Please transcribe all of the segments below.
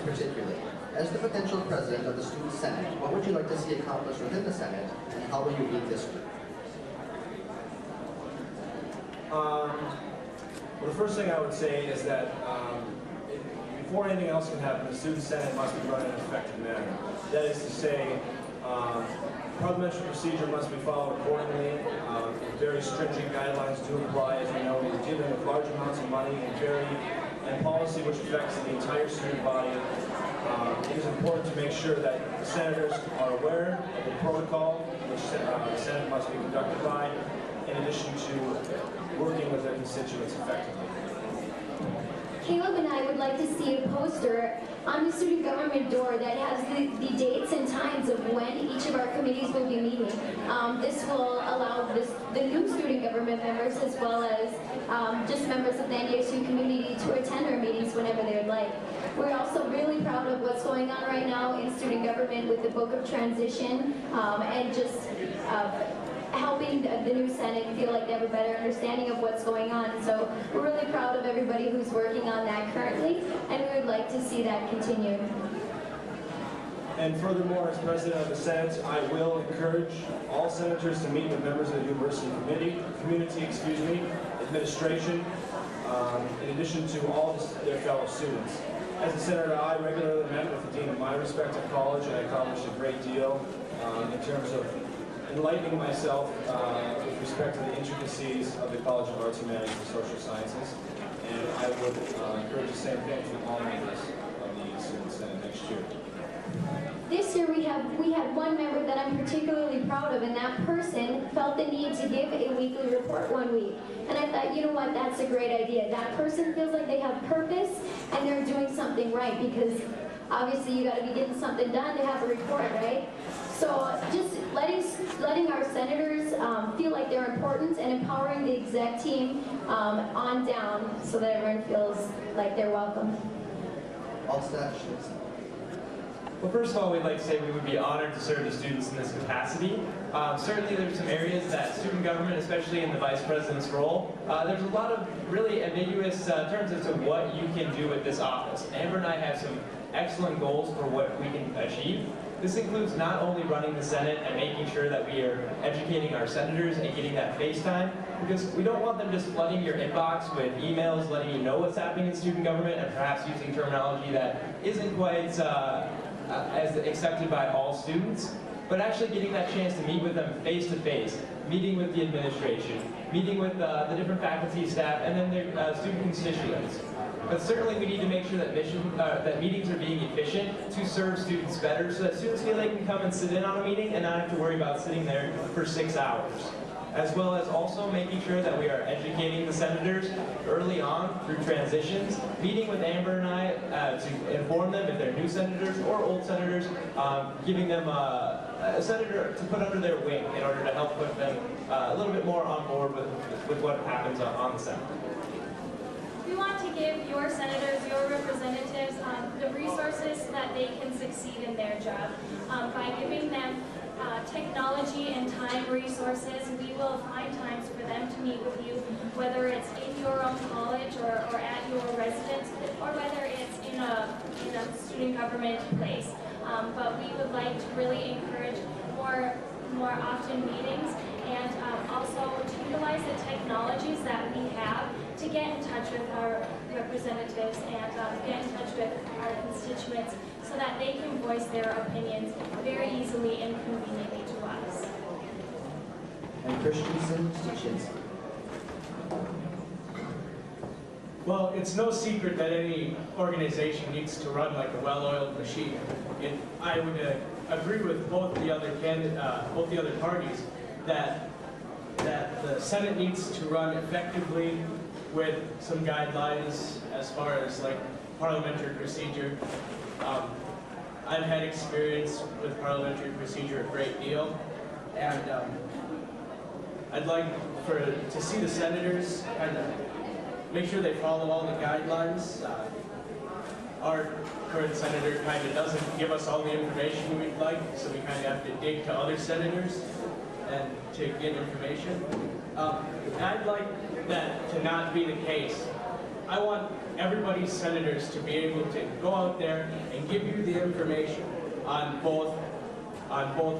particularly. As the potential president of the Student Senate, what would you like to see accomplished within the Senate, and how will you lead this group? Well, the first thing I would say is that before anything else can happen, the Student Senate must be run in an effective manner. That is to say, parliamentary procedure must be followed accordingly. Very stringent guidelines do apply. As we know, we're dealing with large amounts of money and policy which affects the entire student body. It is important to make sure that the senators are aware of the protocol which the Senate must be conducted by, in addition to working with their constituents effectively. Caleb and I would like to see a poster on the student government door that has the dates and times of when each of our committees will be meeting. This will allow the new student government members, as well as just members of the NDSU community, to attend our meetings whenever they would like. We're also really proud of what's going on right now in student government with the Book of Transition, and just helping the new Senate feel like they have a better understanding of what's going on. So we're really proud of everybody who's working on that currently, and we would like to see that continue. And furthermore, as president of the Senate, I will encourage all senators to meet with members of the university community, administration, in addition to all their fellow students. As a senator, I regularly met with the dean of my respective college, and I accomplished a great deal in terms of enlightening myself with respect to the intricacies of the College of Arts, Humanities, and Social Sciences. And I would encourage the same thing from all members of the Student Senate next year. This year we had one member that I'm particularly proud of, and that person felt the need to give a weekly report one week. And I thought, you know what, that's a great idea. That person feels like they have purpose and they're doing something right, because obviously you got to be getting something done to have a report, right? So just letting our senators feel like they're important, and empowering the exec team on down, so that everyone feels like they're welcome. All staff should. Well, first of all, we'd like to say we would be honored to serve the students in this capacity. Certainly there's some areas that student government, especially in the vice president's role, there's a lot of really ambiguous terms as to what you can do with this office. Amber and I have some excellent goals for what we can achieve. This includes not only running the Senate and making sure that we are educating our senators and getting that face time, because we don't want them just flooding your inbox with emails letting you know what's happening in student government, and perhaps using terminology that isn't quite as accepted by all students, but actually getting that chance to meet with them face to face, meeting with the administration, meeting with the different faculty, staff, and then their student constituents. But certainly we need to make sure that meetings are being efficient to serve students better, so that students feel they can come and sit in on a meeting and not have to worry about sitting there for 6 hours. As well as also making sure that we are educating the senators early on through transitions, meeting with Amber and I to inform them if they're new senators or old senators, giving them a senator to put under their wing in order to help put them a little bit more on board with what happens on the Senate. We want to give your senators, your representatives, the resources so that they can succeed in their job. By giving them technology and time resources, we will find times for them to meet with you, whether it's in your own college or at your residence, or whether it's in a student government place. But we would like to really encourage more often meetings, and also to utilize the technologies that we have to get in touch with our representatives and get in touch with our constituents, so that they can voice their opinions very easily and conveniently to us. And Christensen Stachinski. Well, it's no secret that any organization needs to run like a well-oiled machine. And I would agree with both the other parties that the Senate needs to run effectively with some guidelines as far as like parliamentary procedure. I've had experience with parliamentary procedure a great deal, and I'd like to see the senators kind of make sure they follow all the guidelines. Our current senator kind of doesn't give us all the information we'd like, so we kind of have to dig to other senators and to get information. I'd like that to not be the case. I want everybody's senators to be able to go out there and give you the information on both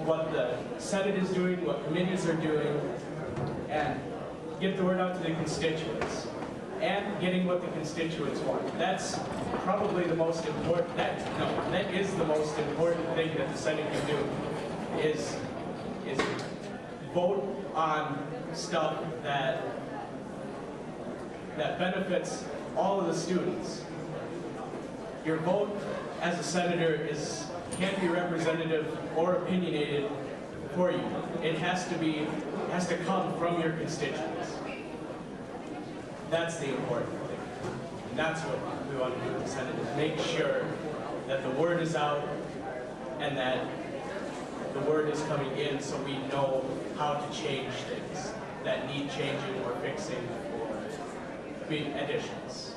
what the Senate is doing, what committees are doing, and get the word out to the constituents, and getting what the constituents want. That's probably the most important, that is the most important thing that the Senate can do, is vote on stuff that benefits all of the students. Your vote as a senator can't be representative or opinionated for you. It has to come from your constituents. That's the important thing. And that's what we want to do in the Senate, is make sure that the word is out and that the word is coming in so we know how to change things that need changing or fixing or additions.